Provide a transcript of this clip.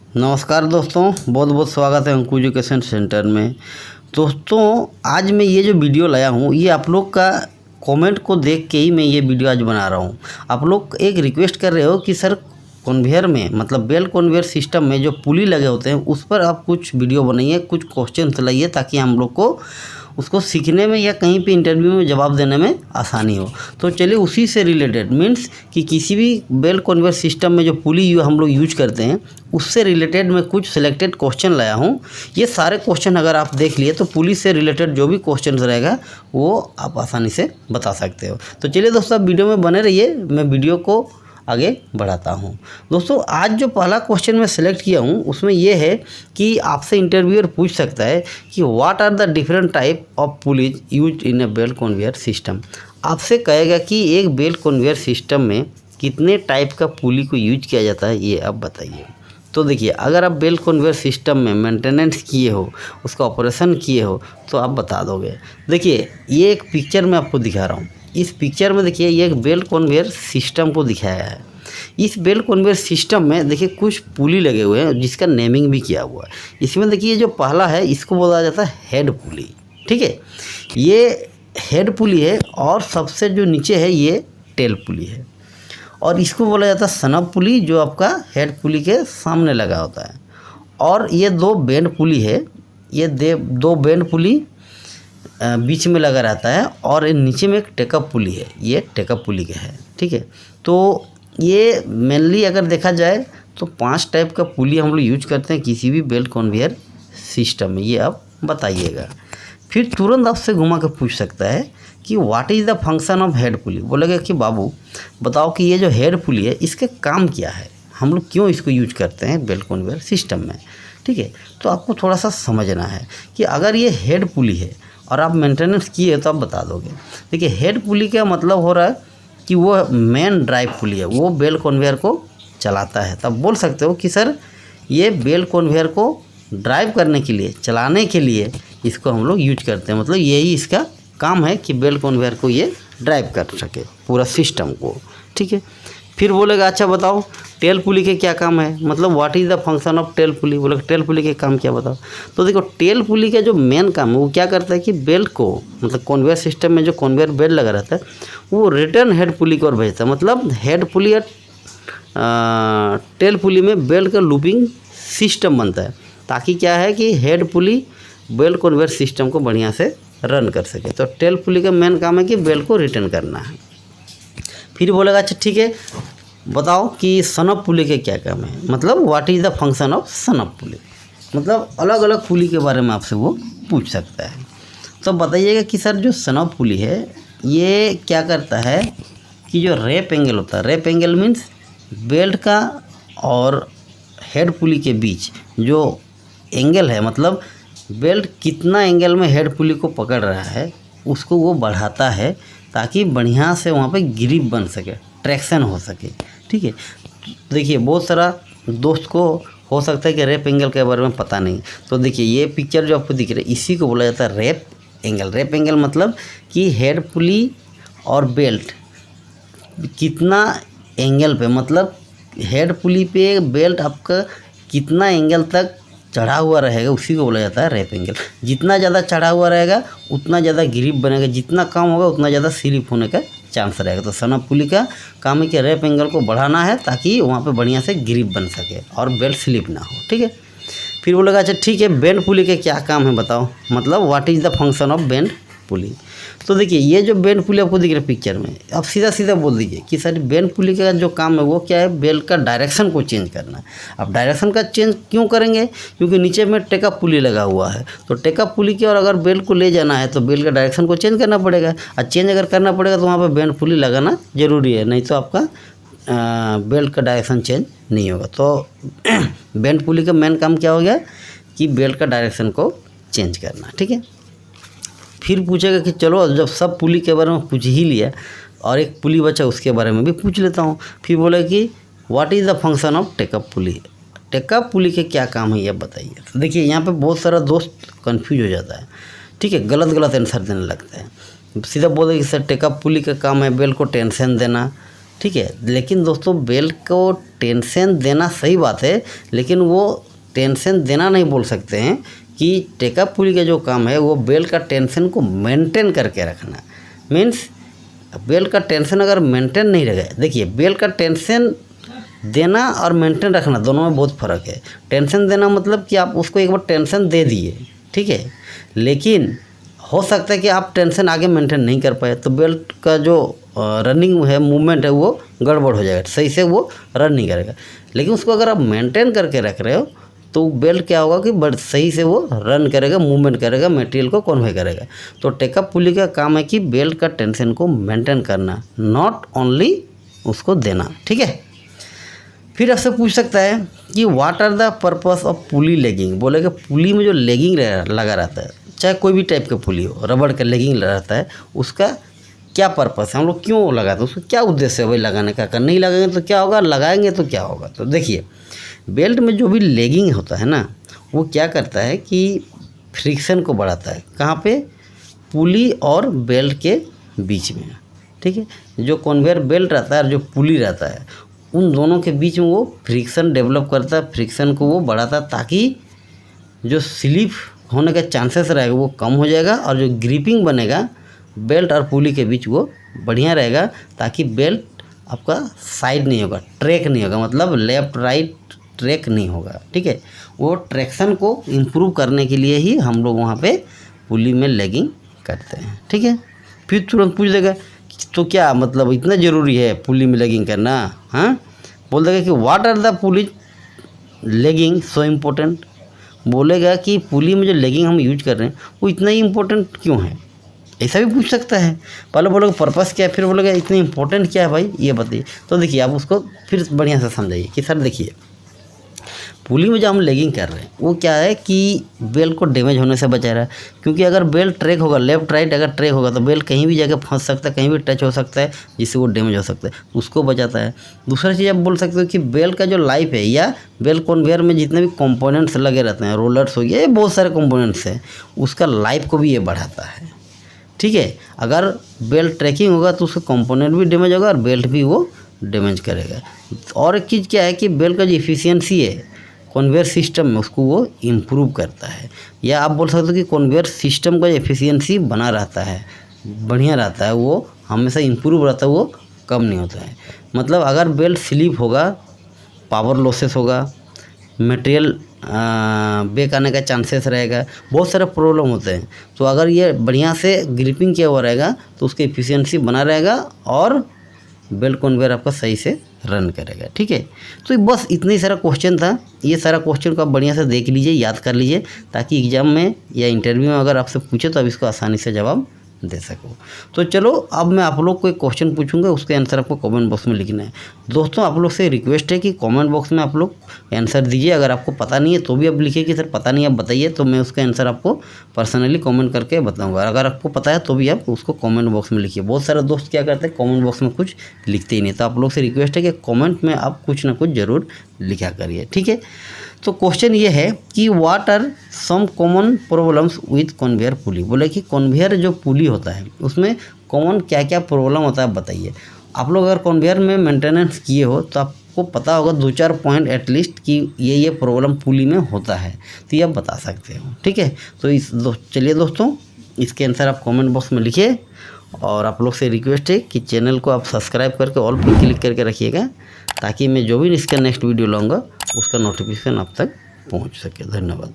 नमस्कार दोस्तों, बहुत बहुत स्वागत है अंकु एजुकेशन सेंटर में। दोस्तों, आज मैं ये जो वीडियो लाया हूँ ये आप लोग का कमेंट को देख के ही मैं ये वीडियो आज बना रहा हूँ। आप लोग एक रिक्वेस्ट कर रहे हो कि सर कन्वेयर में मतलब बेल्ट कन्वेयर सिस्टम में जो पुली लगे होते हैं उस पर आप कुछ वीडियो बनाइए, कुछ क्वेश्चन लाइए ताकि हम लोग को उसको सीखने में या कहीं पे इंटरव्यू में जवाब देने में आसानी हो। तो चलिए उसी से रिलेटेड मीन्स कि किसी भी बेल्ट कन्वेयर सिस्टम में जो पुली हम लोग यूज करते हैं उससे रिलेटेड मैं कुछ सिलेक्टेड क्वेश्चन लाया हूँ। ये सारे क्वेश्चन अगर आप देख लिए तो पुली से रिलेटेड जो भी क्वेश्चन रहेगा वो आप आसानी से बता सकते हो। तो चलिए दोस्तों, वीडियो में बने रहिए, मैं वीडियो को आगे बढ़ाता हूँ। दोस्तों, आज जो पहला क्वेश्चन मैं सेलेक्ट किया हूँ उसमें यह है कि आपसे इंटरव्यूअर पूछ सकता है कि what are the different type of pulleys use in a belt conveyor system. आपसे कहेगा कि एक बेल्ट कन्वेयर सिस्टम में कितने टाइप का पुली को यूज किया जाता है, ये आप बताइए। तो देखिए, अगर आप बेल्ट कन्वेयर सिस्टम में मेंटेनेंस किए हो, उसका ऑपरेशन किए हो तो आप बता दोगे। देखिए, ये एक पिक्चर मैं आपको दिखा रहा हूँ। इस पिक्चर में देखिए ये एक बेल्ट कन्वेयर सिस्टम को दिखाया है। इस बेल्ट कन्वेयर सिस्टम में देखिए कुछ पुली लगे हुए हैं जिसका नेमिंग भी किया हुआ है। इसमें देखिए जो पहला है इसको बोला जाता है हेड पुली, ठीक है, ये हेड पुली है। और सबसे जो नीचे है ये टेल पुली है। और इसको बोला जाता है सनब पुली, जो आपका हेड पुली के सामने लगा होता है। और ये दो बेंड पुली है, ये दो बेंड पुली बीच में लगा रहता है। और नीचे में एक टेकअप पुली है, ये टेकअप पुली का है, ठीक है। तो ये मेनली अगर देखा जाए तो 5 टाइप का पुली हम लोग यूज करते हैं किसी भी बेल्ट कन्वेयर सिस्टम में, ये आप बताइएगा। फिर तुरंत आपसे घुमा के पूछ सकता है कि what is the function of head pulley. बोलेगा कि बाबू बताओ कि ये जो हेड पुली है इसके काम क्या है, हम लोग क्यों इसको यूज करते हैं बेल्ट कन्वेयर सिस्टम में, ठीक है। तो आपको थोड़ा सा समझना है कि अगर ये हेड पुली है और आप मेंटेनेंस किए तो आप बता दोगे। देखिए, हेड पुली का मतलब हो रहा है कि वो मेन ड्राइव पुली है, वो बेल्ट कन्वेयर को चलाता है। तब बोल सकते हो कि सर ये बेल्ट कन्वेयर को ड्राइव करने के लिए, चलाने के लिए इसको हम लोग यूज करते हैं। मतलब यही इसका काम है कि बेल्ट कन्वेयर को ये ड्राइव कर सके पूरा सिस्टम को, ठीक है। फिर बोलेगा अच्छा बताओ टेल पुली के क्या काम है, मतलब what is the function of tail pulley. बोलेगा टेल पुली के काम क्या बताओ। तो देखो, टेल पुली का जो मेन काम है वो क्या करता है कि बेल्ट को मतलब कन्वेयर सिस्टम में जो कन्वेयर बेल्ट लगा रहता है वो रिटर्न हेड पुली को और भेजता है। मतलब हेड पुली या टेल पुली में बेल्ट का लूपिंग सिस्टम बनता है ताकि क्या है कि हेड पुली बेल्ट कन्वेयर सिस्टम को बढ़िया से रन कर सके। तो टेल पुली का मेन काम है कि बेल्ट को रिटर्न करना है। फिर बोलेगा अच्छा ठीक है बताओ कि सनब पुली के क्या काम है, मतलब what is the function of snub pulley. मतलब अलग अलग पुली के बारे में आपसे वो पूछ सकता है। तो बताइएगा कि सर जो सनब पुली है ये क्या करता है कि जो रेप एंगल होता है, रेप एंगल मीन्स बेल्ट का और हेड पुली के बीच जो एंगल है, मतलब बेल्ट कितना एंगल में हेड पुली को पकड़ रहा है उसको वो बढ़ाता है ताकि बढ़िया से वहाँ पे ग्रिप बन सके, ट्रैक्शन हो सके, ठीक है। देखिए, बहुत सारा दोस्त को हो सकता है कि रेप एंगल के बारे में पता नहीं। तो देखिए ये पिक्चर जो आपको दिख रहा है इसी को बोला जाता है रेप एंगल। रेप एंगल मतलब कि हेड पुली और बेल्ट कितना एंगल पे, मतलब हेड पुली पे बेल्ट आपका कितना एंगल तक चढ़ा हुआ रहेगा उसी को बोला जाता है रेप एंगल। जितना ज़्यादा चढ़ा हुआ रहेगा उतना ज़्यादा ग्रिप बनेगा, जितना कम होगा उतना ज़्यादा स्लिप होने का चांस रहेगा। तो सनब पुली का काम है कि रेप एंगल को बढ़ाना है ताकि वहाँ पे बढ़िया से ग्रिप बन सके और बेल्ट स्लिप ना हो, ठीक है। फिर बोलेगा अच्छा ठीक है बेंड पुली के क्या काम है बताओ, मतलब what is the function of bend pulley. तो देखिए ये जो बेंड पुली आपको दिख रहा है पिक्चर में, आप सीधा सीधा बोल दीजिए कि सर बेंड पुली का जो काम है वो क्या है, बेल्ट का डायरेक्शन को चेंज करना। अब डायरेक्शन का चेंज क्यों करेंगे, क्योंकि नीचे में टेकअप पुली लगा हुआ है। तो टेकअप पुली की और अगर बेल्ट को ले जाना है तो बेल्ट का डायरेक्शन को चेंज करना पड़ेगा। और चेंज अगर करना पड़ेगा तो वहाँ पर बेंड पुली लगाना ज़रूरी है, नहीं तो आपका बेल्ट का डायरेक्शन चेंज नहीं होगा। तो बेंड पुली का मेन काम क्या हो गया कि बेल्ट का डायरेक्शन को चेंज करना, ठीक है। फिर पूछेगा कि चलो जब सब पुली के बारे में पूछ ही लिया और एक पुली बचा उसके बारे में भी पूछ लेता हूँ। फिर बोले कि what is the function of take up pulley. Take up pulley के क्या काम है ये बताइए। तो देखिए यहाँ पे बहुत सारा दोस्त कंफ्यूज हो जाता है, ठीक है, गलत गलत आंसर देने लगता है। सीधा बोले कि सर टेकअप पुली का काम है बेल्ट को टेंशन देना, ठीक है। लेकिन दोस्तों बेल्ट को टेंशन देना सही बात है, लेकिन वो टेंशन देना नहीं बोल सकते हैं कि टेकअप पुली का जो काम है वो बेल्ट का टेंशन को मेंटेन करके रखना। मीन्स बेल्ट का टेंशन अगर मेंटेन नहीं रहेगा, देखिए बेल्ट का टेंशन देना और मेंटेन रखना दोनों में बहुत फ़र्क है। टेंशन देना मतलब कि आप उसको एक बार टेंशन दे दिए, ठीक है, लेकिन हो सकता है कि आप टेंशन आगे मेंटेन नहीं कर पाए तो बेल्ट का जो रनिंग है, मूवमेंट है, वो गड़बड़ हो जाएगा, सही से वो रन नहीं करेगा। लेकिन उसको अगर आप मेंटेन करके रख रहे हो तो बेल्ट क्या होगा कि बड़ सही से वो रन करेगा, मूवमेंट करेगा, मटेरियल को कन्वे करेगा। तो टेकअप पुली का काम है कि बेल्ट का टेंशन को मेंटेन करना, नॉट ओनली उसको देना, ठीक है। फिर आपसे पूछ सकता है कि what are the purpose of pulley lagging. बोलेगा पुली में जो लेगिंग लगा रहता है, चाहे कोई भी टाइप का पुली हो, रबड़ का लेगिंग रहता है, उसका क्या पर्पस है, हम लोग क्यों लगाते हैं, उसका क्या उद्देश्य है भाई लगाने का। अगर नहीं लगाएंगे तो क्या होगा, लगाएंगे तो क्या होगा। तो देखिए बेल्ट में जो भी लेगिंग होता है ना, वो क्या करता है कि फ्रिक्शन को बढ़ाता है। कहाँ पे, पुली और बेल्ट के बीच में, ठीक है। जो कन्वेयर बेल्ट रहता है और जो पुली रहता है, उन दोनों के बीच में वो फ्रिक्शन डेवलप करता है, फ्रिक्शन को वो बढ़ाता है ताकि जो स्लिप होने का चांसेस रहेगा वो कम हो जाएगा और जो ग्रिपिंग बनेगा बेल्ट और पुली के बीच वो बढ़िया रहेगा, ताकि बेल्ट आपका साइड नहीं होगा, ट्रैक नहीं होगा, मतलब लेफ़्ट राइट ट्रैक नहीं होगा, ठीक है। वो ट्रैक्शन को इम्प्रूव करने के लिए ही हम लोग वहाँ पे पुली में लेगिंग करते हैं, ठीक है। फिर तुरंत पूछ देगा तो क्या मतलब इतना ज़रूरी है पुली में लेगिंग करना, हाँ। बोल देगा कि what are the pulley lagging so important. बोलेगा कि पुली में जो लेगिंग हम यूज कर रहे हैं वो इतना ही इम्पोर्टेंट क्यों है, ऐसा भी पूछ सकता है। पहले बोलेगा पर्पस क्या है, फिर बोलेगा इतना इम्पोर्टेंट क्या है भाई ये बताइए। तो देखिए आप उसको फिर बढ़िया से समझाइए कि सर देखिए पुली में जो हम लेगिंग कर रहे हैं वो क्या है कि बेल्ट को डैमेज होने से बचा रहा है। क्योंकि अगर बेल्ट ट्रैक होगा, लेफ्ट राइट अगर ट्रैक होगा तो बेल्ट कहीं भी जाकर फंस सकता है, कहीं भी टच हो सकता है, जिससे वो डैमेज हो सकता है, उसको बचाता है। दूसरा चीज़ आप बोल सकते हो कि बेल्ट का जो लाइफ है या बेल्ट कन्वेयर में जितने भी कंपोनेंट्स लगे रहते हैं, रोलर्स हो गया, ये बहुत सारे कंपोनेंट्स हैं, उसका लाइफ को भी ये बढ़ाता है, ठीक है। अगर बेल्ट ट्रैकिंग होगा तो उसका कंपोनेंट भी डैमेज होगा और बेल्ट भी वो डैमेज करेगा। और एक चीज़ क्या है कि बेल्ट का जो इफिशियंसी है कन्वेयर सिस्टम में, उसको वो इम्प्रूव करता है। या आप बोल सकते हो कि कन्वेयर सिस्टम का एफिशिएंसी बना रहता है, बढ़िया रहता है, वो हमेशा इम्प्रूव रहता है, वो कम नहीं होता है। मतलब अगर बेल्ट स्लिप होगा, पावर लॉसेस होगा, मटेरियल बेक आने का चांसेस रहेगा, बहुत सारे प्रॉब्लम होते हैं। तो अगर ये बढ़िया से ग्रिपिंग किया हुआ रहेगा तो उसकी एफिशिएंसी बना रहेगा और बेल्ट कन्वेयर आपका सही से रन करेगा, ठीक है। तो बस इतनी सारा क्वेश्चन था, ये सारा क्वेश्चन को आप बढ़िया से देख लीजिए, याद कर लीजिए, ताकि एग्जाम में या इंटरव्यू में अगर आपसे पूछे तो आप इसको आसानी से जवाब दे सको। तो चलो अब मैं आप लोग को एक क्वेश्चन पूछूंगा, उसके आंसर आपको कमेंट बॉक्स में लिखना है। दोस्तों आप लोग से रिक्वेस्ट है कि कमेंट बॉक्स में आप लोग आंसर दीजिए। अगर आपको पता नहीं है तो भी आप लिखिए कि सर पता नहीं, आप बताइए, तो मैं उसका आंसर आपको पर्सनली कमेंट करके बताऊंगा। अगर आपको पता है तो भी आप उसको कमेंट बॉक्स में लिखिए। बहुत सारे दोस्त क्या करते हैं, कमेंट बॉक्स में कुछ लिखते ही नहीं। तो आप लोग से रिक्वेस्ट है कि कमेंट में आप कुछ ना कुछ ज़रूर लिखा करिए, ठीक है। तो क्वेश्चन ये है कि what are some common problems with conveyor pulley. बोले कि कन्वेयर जो पुली होता है उसमें कॉमन क्या क्या प्रॉब्लम होता है बताइए। आप लोग अगर कन्वेयर में मेंटेनेंस किए हो तो आपको पता होगा 2-4 पॉइंट एटलीस्ट कि ये प्रॉब्लम पुली में होता है, तो ये आप बता सकते हो, ठीक है। तो चलिए दोस्तों इसके आंसर आप कमेंट बॉक्स में लिखिए। और आप लोग से रिक्वेस्ट है कि चैनल को आप सब्सक्राइब करके ऑल पर क्लिक करके रखिएगा, ताकि मैं जो भी इसका नेक्स्ट वीडियो लाऊंगा उसका नोटिफिकेशन आप तक पहुंच सके। धन्यवाद।